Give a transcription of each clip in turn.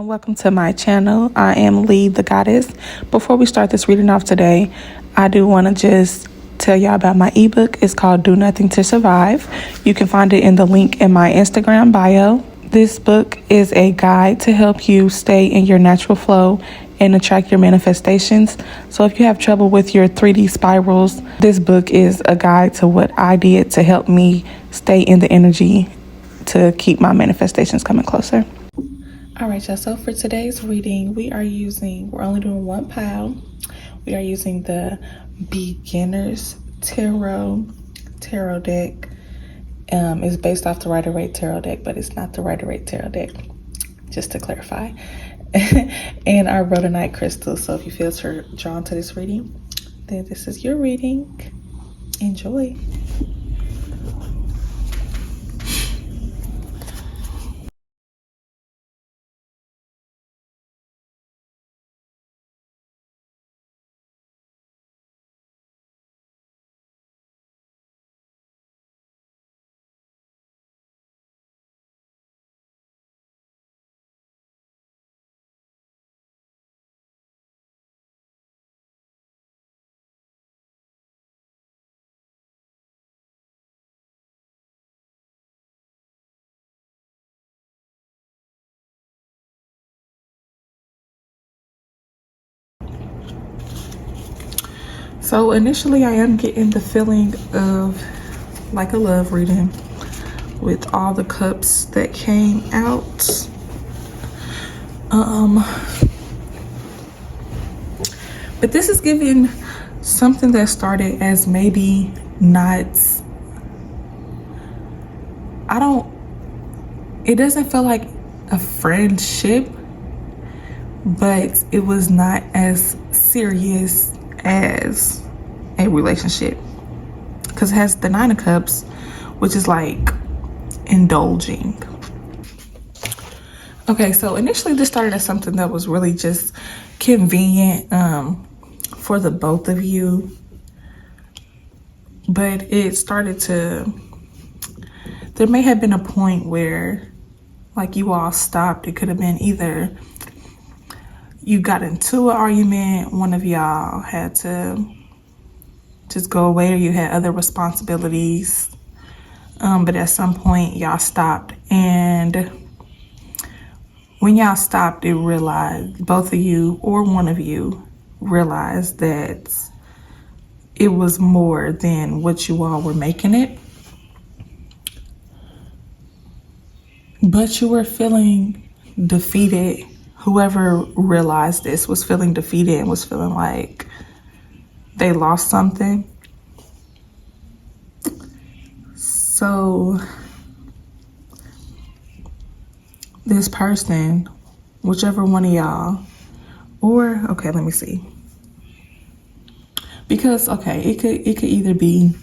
and welcome to my channel. I am Lee the Goddess. Before we start this reading off today, I do want to just tell y'all about my ebook. It's called Do Nothing to Survive. You can find it in the link in my Instagram bio. This book is a guide to help you stay in your natural flow and attract your manifestations. So if you have trouble with your 3D spirals, this book is a guide to what I did to help me stay in the energy to keep my manifestations coming closer. All right, y'all. So for today's reading, we're only doing one pile. We are using the Beginner's Tarot deck. It's based off the Rider-Waite Tarot deck, but it's not the Rider-Waite Tarot deck, just to clarify. And our rhodonite crystal. So if you feel drawn to this reading, then this is your reading. Enjoy. So initially I am getting the feeling of like a love reading with all the cups that came out. But this is giving something that started as maybe not, it doesn't feel like a friendship, but it was not as serious as a relationship, because it has the Nine of Cups, which is like indulging. Okay, so initially this started as something that was really just convenient for the both of you, but it started to, there may have been a point where like you all stopped. It could have been either you got into an argument, one of y'all had to just go away, or you had other responsibilities, but at some point y'all stopped. And when y'all stopped, it realized, both of you or one of you realized that it was more than what you all were making it. But you were feeling defeated. Whoever realized this was feeling defeated and was feeling like they lost something. So this person, whichever one of y'all, or okay, let me see. Because okay, it could either be,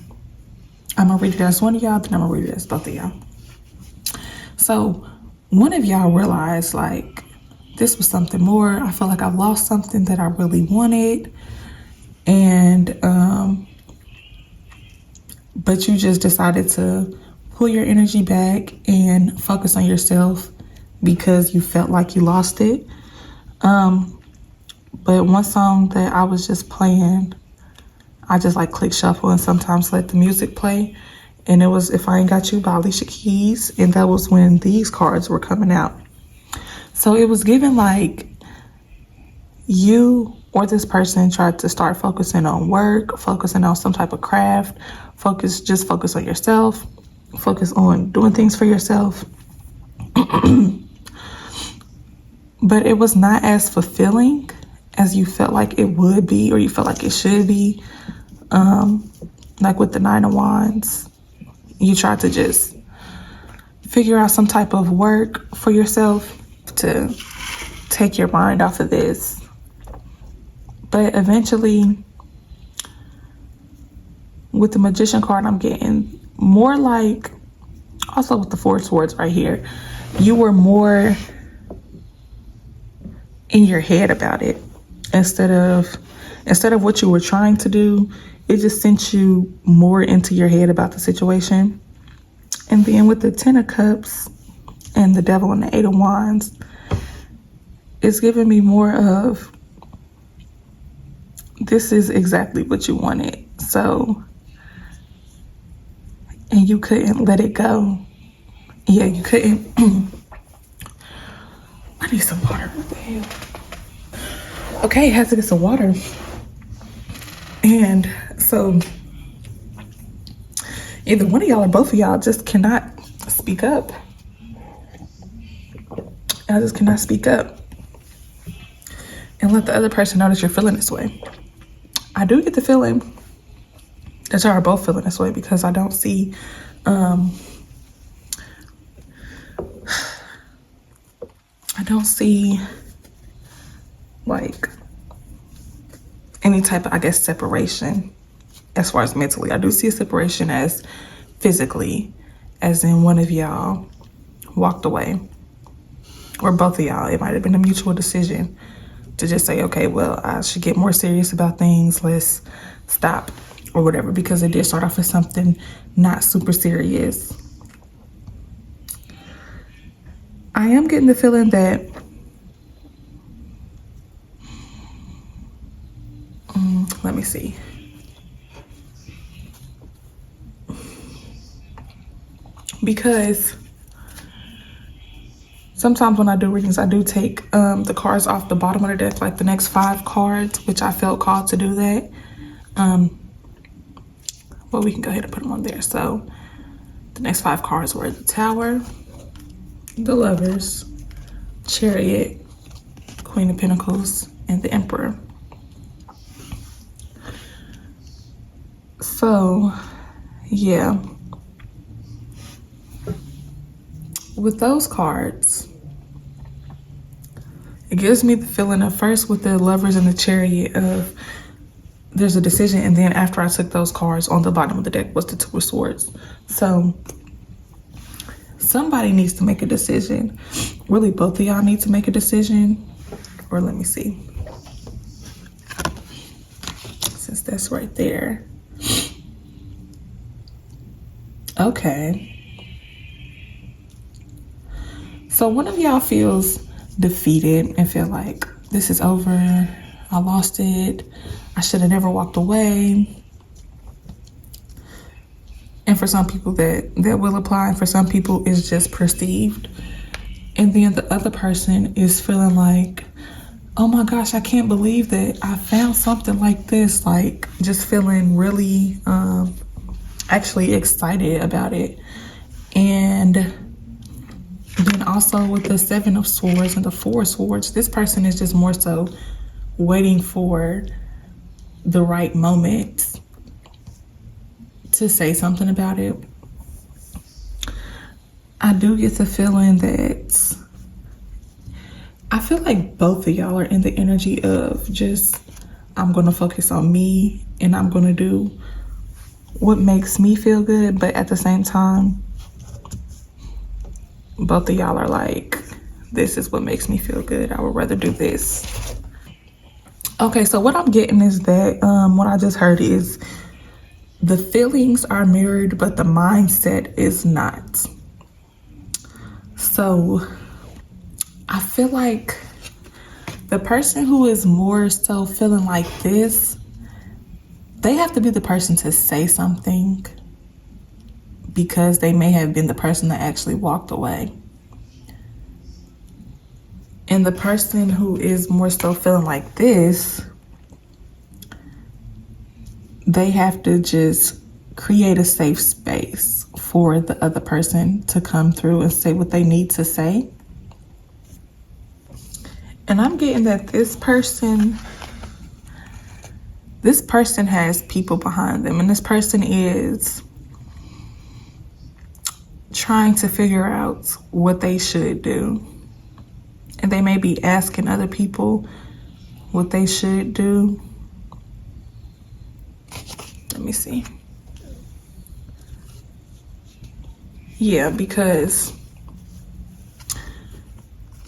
I'm gonna read it as one of y'all, then I'm gonna read it as both of y'all. So one of y'all realized like this was something more. I feel like I've lost something that I really wanted. And but you just decided to pull your energy back and focus on yourself because you felt like you lost it. But one song that I was just playing, I just like click shuffle and sometimes let the music play. And it was If I Ain't Got You by Alicia Keys. And that was when these cards were coming out. So it was given like you or this person tried to start focusing on work, focusing on some type of craft, focus on yourself, focus on doing things for yourself. But it was not as fulfilling as you felt like it would be, or you felt like it should be. Like with the Nine of Wands, you tried to just figure out some type of work for yourself to take your mind off of this. But eventually, with the Magician card, I'm getting more like, also with the Four of Swords right here, you were more in your head about it. Instead of what you were trying to do, it just sent you more into your head about the situation. And then with the Ten of Cups and the Devil and the Eight of Wands, It's giving me more of, this is exactly what you wanted. So, and you couldn't let it go. Yeah, you couldn't. I need some water. What the hell? Okay, has to get some water. And so either one of y'all or both of y'all just cannot speak up. I just cannot speak up and let the other person know that you're feeling this way. I do get the feeling that y'all are both feeling this way because I don't see like any type of, I guess, separation as far as mentally. I do see a separation as physically, as in one of y'all walked away, or both of y'all. It might have been a mutual decision to just say, okay, well, I should get more serious about things. Let's stop or whatever, because it did start off as something not super serious. I am getting the feeling that let me see. Because sometimes when I do readings, I do take the cards off the bottom of the deck, like the next 5 cards, which I felt called to do that. Well, we can go ahead and put them on there. So the next 5 cards were the Tower, the Lovers, Chariot, Queen of Pentacles, and the Emperor. So, yeah. With those cards, it gives me the feeling of, first with the Lovers and the Chariot, of there's a decision, and then after I took those cards, on the bottom of the deck was the Two of Swords. So somebody needs to make a decision. Really, both of y'all need to make a decision. Or let me see, since that's right there. Okay. So one of y'all feels defeated and feel like, this is over, I lost it, I should have never walked away. And for some people that will apply, and for some people it's just perceived. And then the other person is feeling like, oh my gosh, I can't believe that I found something like this. Like, just feeling really actually excited about it. And then also with the Seven of Swords and the Four of Swords, this person is just more so waiting for the right moment to say something about it. I do get the feeling that, I feel like both of y'all are in the energy of just, I'm going to focus on me and I'm going to do what makes me feel good. But at the same time, both of y'all are like, this is what makes me feel good. I would rather do this. Okay, so what I'm getting is that what I just heard is the feelings are mirrored, but the mindset is not. So I feel like the person who is more so feeling like this, they have to be the person to say something, because they may have been the person that actually walked away. And the person who is more so feeling like this, they have to just create a safe space for the other person to come through and say what they need to say. And I'm getting that this person has people behind them, and this person is trying to figure out what they should do. And they may be asking other people what they should do. Let me see. Yeah, because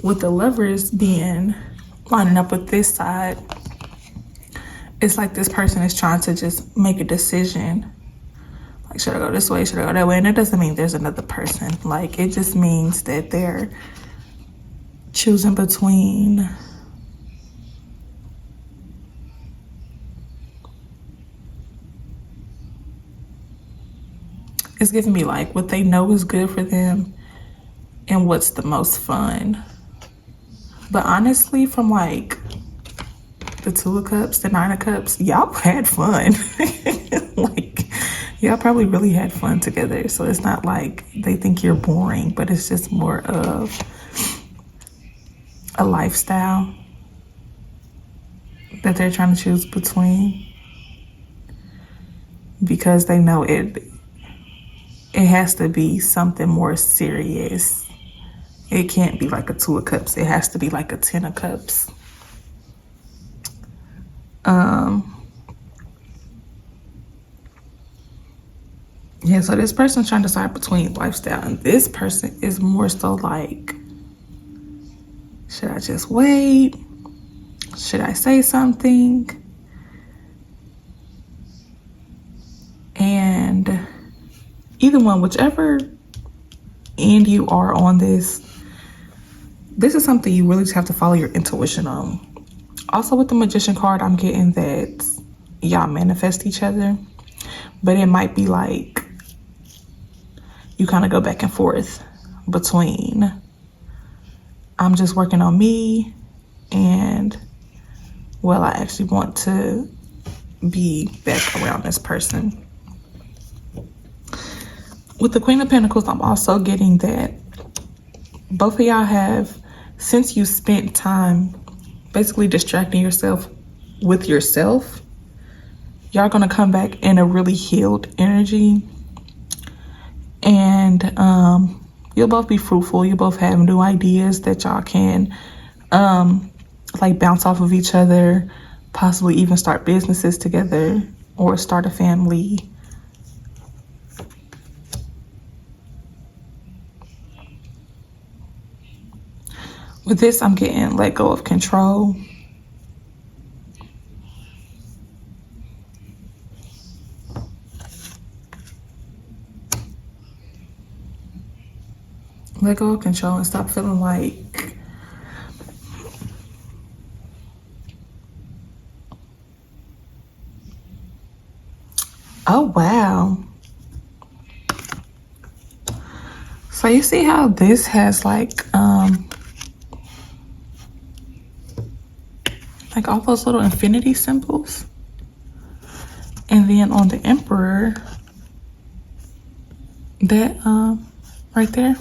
with the Lovers being lining up with this side, it's like this person is trying to just make a decision. Like, should I go this way? Should I go that way? And it doesn't mean there's another person. Like, it just means that they're choosing between it's giving me like what they know is good for them and what's the most fun. But honestly, from like the Two of Cups, the Nine of Cups, y'all had fun. Like, y'all probably really had fun together. So it's not like they think you're boring, but it's just more of a lifestyle that they're trying to choose between, because they know it has to be something more serious. It can't be like a Two of Cups. It has to be like a Ten of Cups. Yeah, so this person's trying to decide between lifestyle, and this person is more so like, should I just wait? Should I say something? And either one, whichever end you are on this is something you really just have to follow your intuition on. Also with the Magician card, I'm getting that y'all manifest each other, but it might be like you kind of go back and forth between I'm just working on me and, well, I actually want to be back around this person. With the Queen of Pentacles, I'm also getting that both of y'all have, since you spent time basically distracting yourself with yourself, y'all gonna come back in a really healed energy. And you'll both be fruitful. You both have new ideas that y'all can like bounce off of each other, possibly even start businesses together or start a family. With this, I'm getting let go of control. Let go of control and stop feeling like oh wow. So you see how this has like all those little infinity symbols? And then on the Emperor, that right there.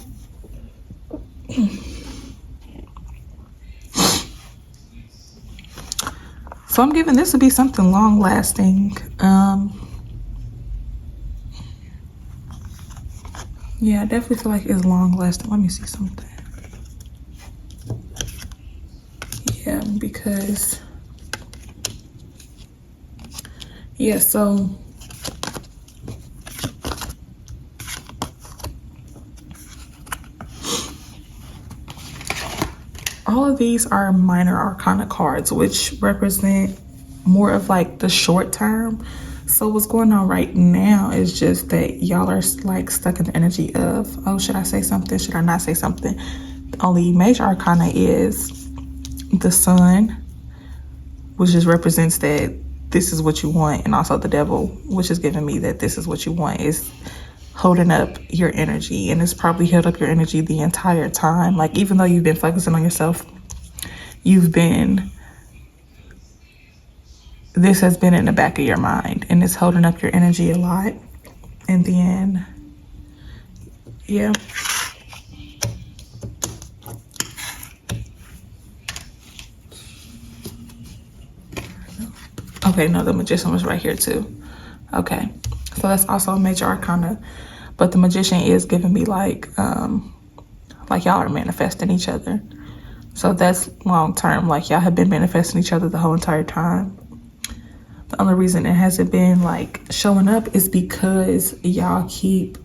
So I'm giving this to be something long lasting. Yeah, I definitely feel like it's long lasting. Let me see something. Yeah, because yeah, so all of these are minor arcana cards, which represent more of like the short term. So what's going on right now is just that y'all are like stuck in the energy of, oh, should I say something? Should I not say something? The only major arcana is the Sun, which just represents that this is what you want, and also the Devil, which is giving me that this is what you want, is holding up your energy. And it's probably held up your energy the entire time. Like, even though you've been focusing on yourself, this has been in the back of your mind, and it's holding up your energy a lot. And then, yeah. Okay, no, the Magician was right here too. Okay, so that's also a major arcana. But the Magician is giving me like y'all are manifesting each other. So that's long term. Like, y'all have been manifesting each other the whole entire time. The only reason it hasn't been like showing up is because y'all keep,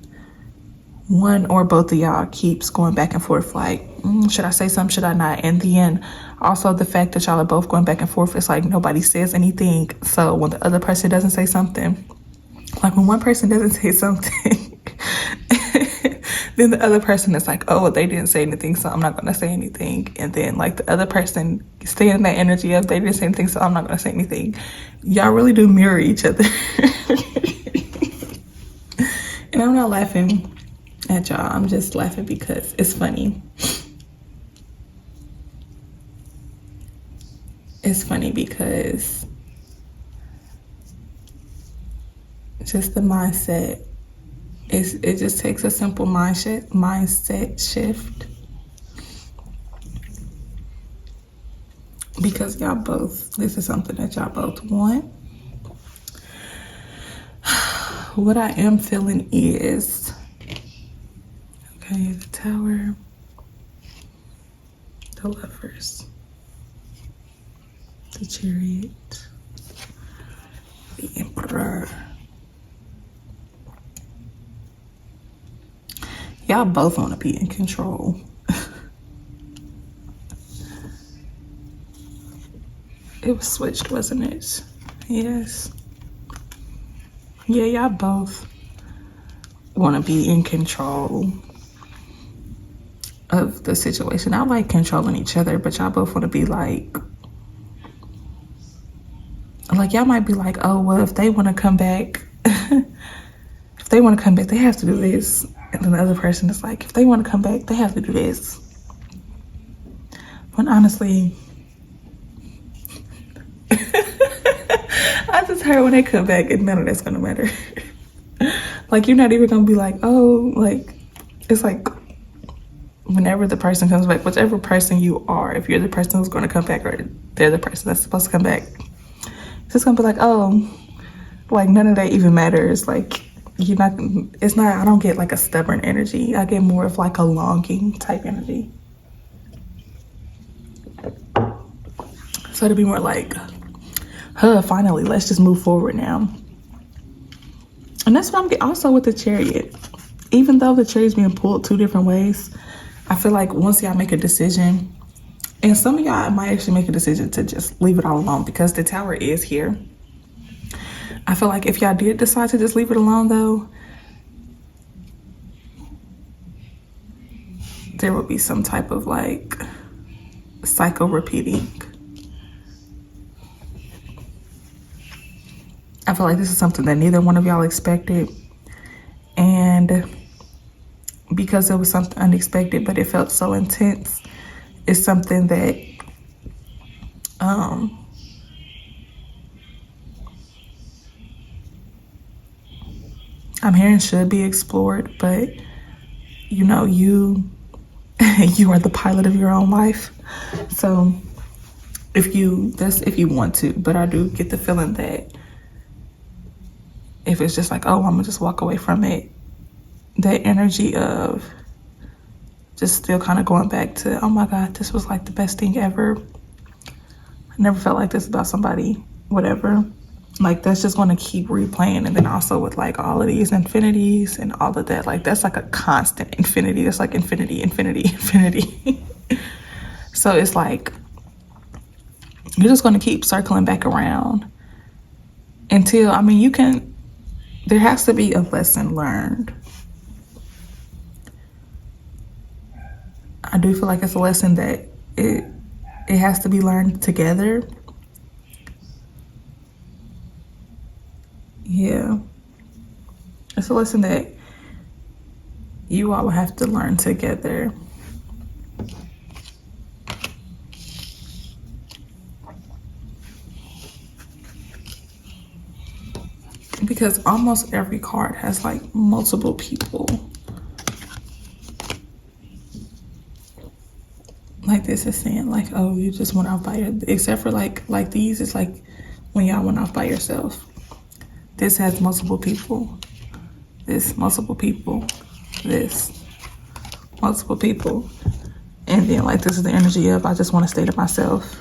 one or both of y'all keeps going back and forth like, should I say something, should I not? And then also the fact that y'all are both going back and forth, it's like nobody says anything. So when the other person doesn't say something, like when one person doesn't say something, Then the other person is like, oh, well, they didn't say anything, so I'm not going to say anything. And then like the other person stay in that energy of they didn't say anything, so I'm not going to say anything. Y'all really do mirror each other. And I'm not laughing at y'all. I'm just laughing because it's funny. It's funny because just the mindset. It just takes a simple mindset shift. Because y'all both, this is something that y'all both want. What I am feeling is, okay, the Tower, the Lovers, the Chariot, the Emperor. Y'all both want to be in control. It was switched, wasn't it? Yes. Yeah, y'all both want to be in control of the situation. I like controlling each other, but y'all both want to be like y'all might be like, oh, well, if they want to come back, if they want to come back, they have to do this. And then the other person is like, if they want to come back, they have to do this. But honestly, I just heard when they come back, none of that's going to matter. Like, you're not even going to be like, oh, like, it's like, whenever the person comes back, whichever person you are, if you're the person who's going to come back or they're the person that's supposed to come back, it's just going to be like, oh, like, none of that even matters. Like, you're not, it's not, I don't get like a stubborn energy. I get more of like a longing type energy. So to be more like, finally, let's just move forward now. And that's what I'm getting also with the Chariot. Even though the Chariot's being pulled two different ways, I feel like once y'all make a decision, and some of y'all might actually make a decision to just leave it all alone because the Tower is here. I feel like if y'all did decide to just leave it alone though, there would be some type of like cycle repeating. I feel like this is something that neither one of y'all expected. And because it was something unexpected, but it felt so intense, it's something that I'm hearing should be explored, but you know, you are the pilot of your own life. So that's if you want to, but I do get the feeling that if it's just like, oh, I'm gonna just walk away from it, that energy of just still kind of going back to, oh my God, this was like the best thing ever. I never felt like this about somebody, whatever. Like that's just going to keep replaying. And then also with like all of these infinities and all of that, like that's like a constant infinity. That's like infinity, infinity, infinity. So it's like, you're just going to keep circling back around until, I mean, there has to be a lesson learned. I do feel like it's a lesson that it has to be learned together. Yeah. It's a lesson that you all will have to learn together. Because almost every card has like multiple people. Like this is saying like, oh, you just went off by except for like these, it's like when y'all went off by yourself. This has multiple people. This, multiple people. This, multiple people. And then like this is the energy of I just want to stay to myself.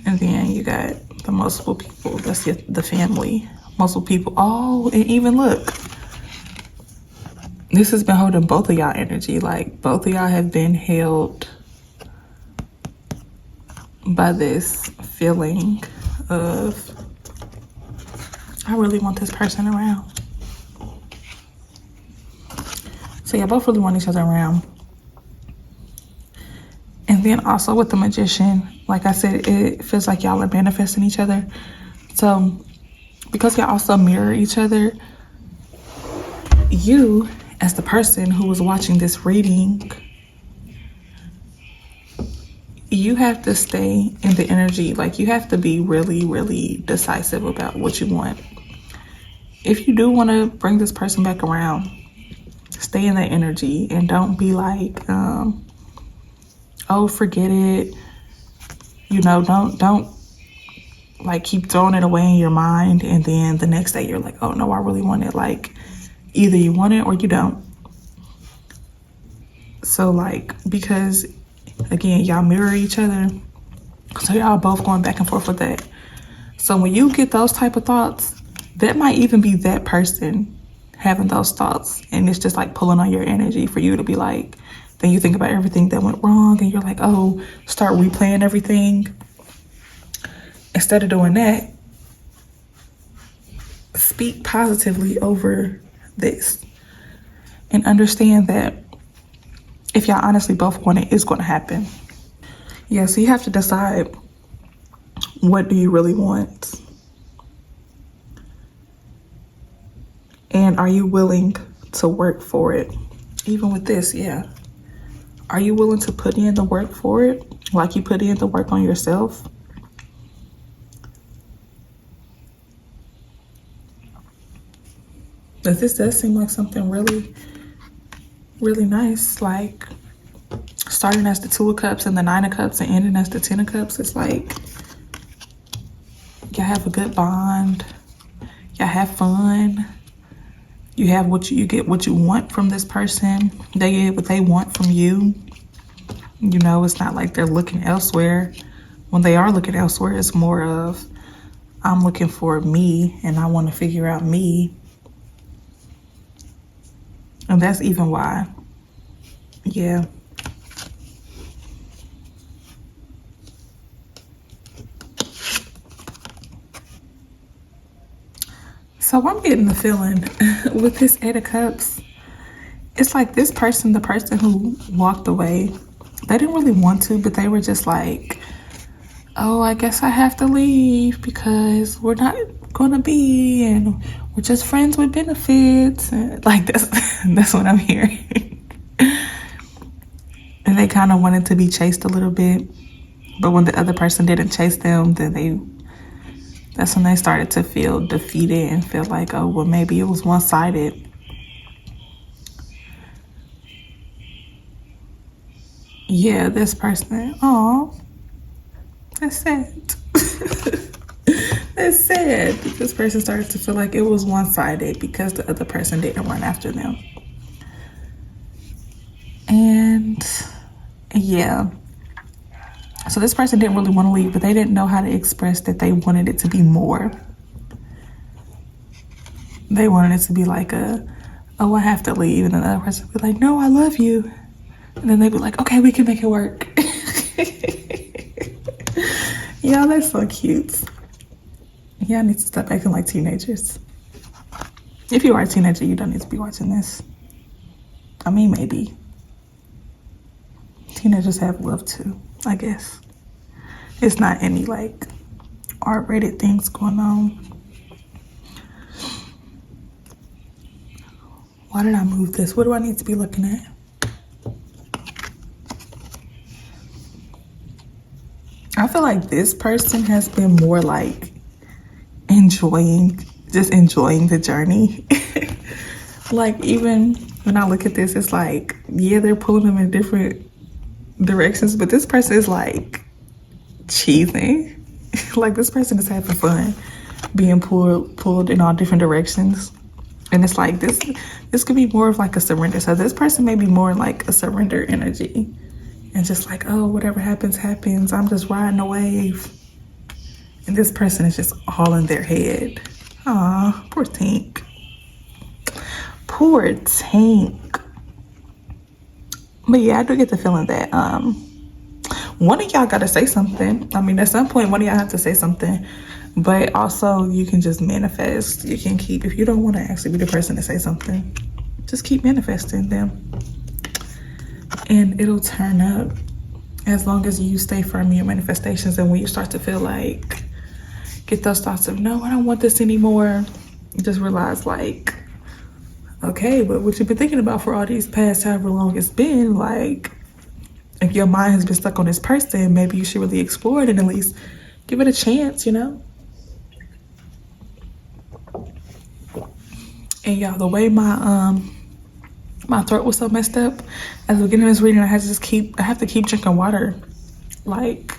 And then you got the multiple people. That's the family. Multiple people. Oh, and even look. This has been holding both of y'all energy. Like both of y'all have been held by this feeling of, I really want this person around. So y'all both really want each other around. And then also with the Magician, like I said, it feels like y'all are manifesting each other. So because y'all also mirror each other, you as the person who was watching this reading, you have to stay in the energy. Like, you have to be really, really decisive about what you want. If you do want to bring this person back around, stay in that energy and don't be like, oh, forget it. You know, don't like keep throwing it away in your mind. And then the next day you're like, oh no, I really want it. Like, either you want it or you don't. So like, because again, y'all mirror each other. So y'all both going back and forth with that. So when you get those type of thoughts, that might even be that person having those thoughts. And it's just like pulling on your energy for you to be like, then you think about everything that went wrong and you're like, oh, start replaying everything. Instead of doing that, speak positively over this and understand that if y'all honestly both want it, it's going to happen. Yeah, so you have to decide, what do you really want? And are you willing to work for it? Even with this, yeah. Are you willing to put in the work for it? Like you put in the work on yourself? But this does seem like something really, really nice. Like starting as the 2 of Cups and the 9 of Cups and ending as the 10 of Cups. It's like y'all have a good bond. Y'all have fun. You have you get what you want from this person. They get what they want from you. You know, it's not like they're looking elsewhere. When they are looking elsewhere, it's more of, I'm looking for me and I want to figure out me. And that's even why. Yeah. So I'm getting the feeling with this 8 of Cups, it's like this person, the person who walked away, they didn't really want to, but they were just like, oh, I guess I have to leave because we're not going to be, and we're just friends with benefits. And like, that's what I'm hearing. And they kind of wanted to be chased a little bit, but when the other person didn't chase them, then that's when they started to feel defeated and feel like, oh, well, maybe it was one-sided. Yeah, this person, oh, that's sad. That's sad. This person started to feel like it was one-sided because the other person didn't run after them. And yeah. So this person didn't really want to leave, but they didn't know how to express that they wanted it to be more. They wanted it to be like oh, I have to leave. And then the other person would be like, no, I love you. And then they'd be like, okay, we can make it work. Yeah, that's so cute. Y'all need to stop acting like teenagers. If you are a teenager, you don't need to be watching this. I mean, maybe. Teenagers have love too, I guess. It's not any like R-rated things going on. Why did I move this? What do I need to be looking at? I feel like this person has been more like enjoying the journey. Like, even when I look at this, it's like, yeah, they're pulling them in different directions, but this person is like cheesing. Like, this person is having fun being pulled in all different directions. And it's like this could be more of like a surrender. So this person may be more like a surrender energy and just like, oh, whatever happens, happens. I'm just riding a wave. And this person is just all in their head. Aw, poor Tink. Poor Tink. But yeah, I do get the feeling that one of y'all gotta say something. I mean, at some point, one of y'all have to say something. But also, you can just manifest. You can keep, if you don't want to actually be the person to say something, just keep manifesting them. And it'll turn up as long as you stay firm in your manifestations. And when you start to feel like, get those thoughts of, no, I don't want this anymore, you just realize like, okay, but what you've been thinking about for all these past however long it's been, like, if your mind has been stuck on this person, maybe you should really explore it and at least give it a chance, you know? And y'all, the way my throat was so messed up, at the beginning of this reading, I have to keep drinking water. Like,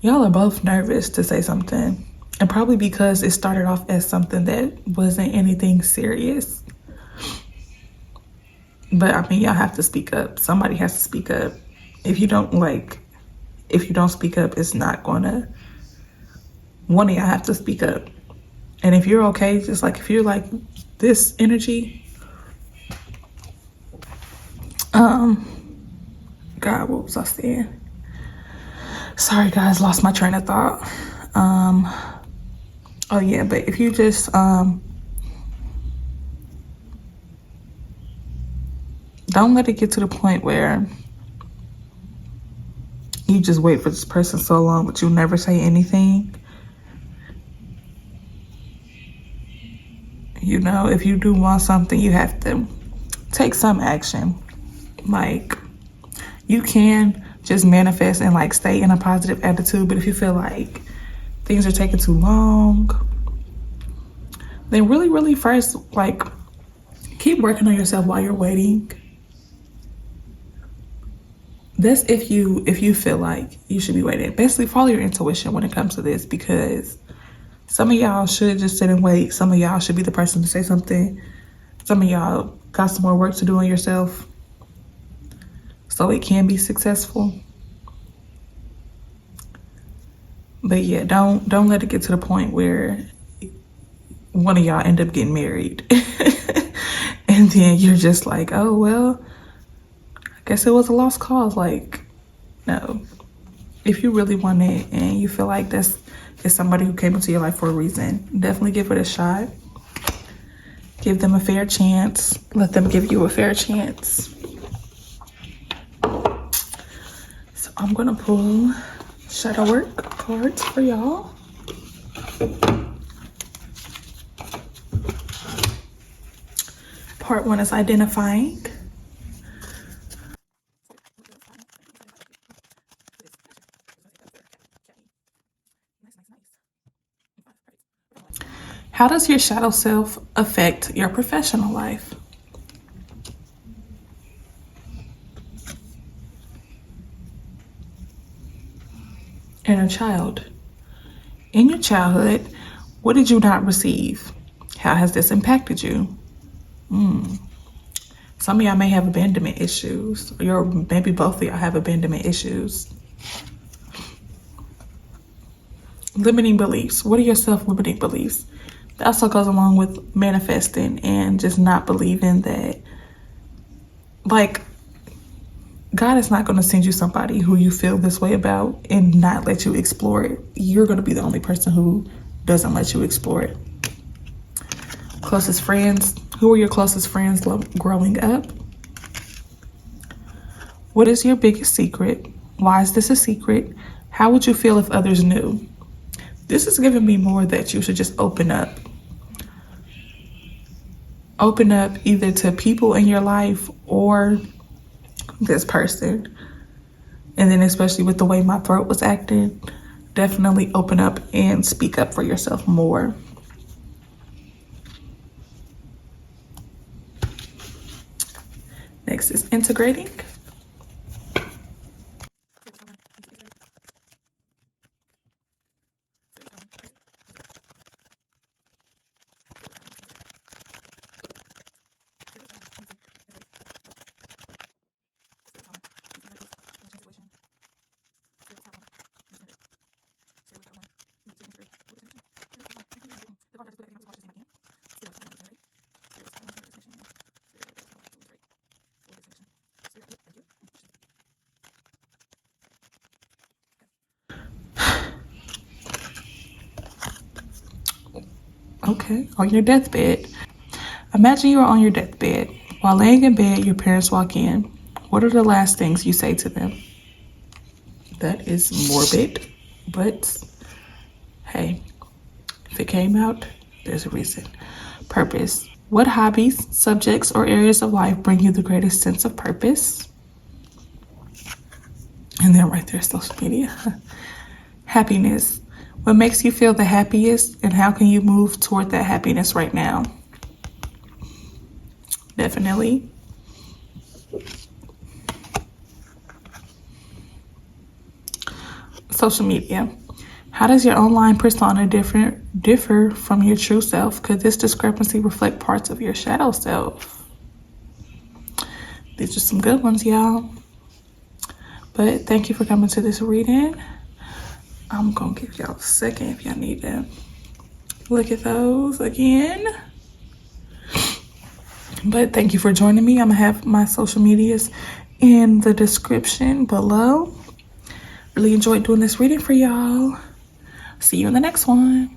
y'all are both nervous to say something. And probably because it started off as something that wasn't anything serious. But I mean, y'all have to speak up. Somebody has to speak up. If you don't speak up, it's not gonna, one of y'all have to speak up. And if you're okay, just like, if you're like this energy, God, what was I saying? Sorry guys, lost my train of thought. Oh yeah, but if you just, don't let it get to the point where you just wait for this person so long, but you never say anything. You know, if you do want something, you have to take some action. Like, you can just manifest and like stay in a positive attitude, but if you feel like things are taking too long, then really first, like, keep working on yourself while you're waiting. That's if you feel like you should be waiting. Basically, follow your intuition when it comes to this, because some of y'all should just sit and wait. Some of y'all should be the person to say something. Some of y'all got some more work to do on yourself so it can be successful. But yeah, don't let it get to the point where one of y'all end up getting married. And then you're just like, oh, well, I guess it was a lost cause. Like, no. If you really want it and you feel like that's somebody who came into your life for a reason, definitely give it a shot. Give them a fair chance. Let them give you a fair chance. So I'm gonna pull shadow work cards for y'all. Part 1 is identifying. How does your shadow self affect your professional life? Inner child. In your childhood, what did you not receive? How has this impacted you? Some of y'all may have abandonment issues, or maybe both of y'all have abandonment issues. Limiting beliefs. What are your self-limiting beliefs? That also goes along with manifesting and just not believing that, like, God is not going to send you somebody who you feel this way about and not let you explore it. You're going to be the only person who doesn't let you explore it. Closest friends. Who are your closest friends growing up? What is your biggest secret? Why is this a secret? How would you feel if others knew? This is giving me more that you should just open up. Open up either to people in your life or this person. And then especially with the way my throat was acting, definitely open up and speak up for yourself more. Next is integrating. Okay, on your deathbed. Imagine you are on your deathbed. While laying in bed, your parents walk in. What are the last things you say to them? That is morbid, but hey, if it came out, there's a reason. Purpose. What hobbies, subjects, or areas of life bring you the greatest sense of purpose? And then right there, social media. Happiness. What makes you feel the happiest, and how can you move toward that happiness right now? Definitely. Social media. How does your online persona differ from your true self? Could this discrepancy reflect parts of your shadow self? These are some good ones, y'all. But thank you for coming to this reading. I'm gonna give y'all a second if y'all need to look at those again. But thank you for joining me. I'm gonna have my social medias in the description below. Really enjoyed doing this reading for y'all. See you in the next one.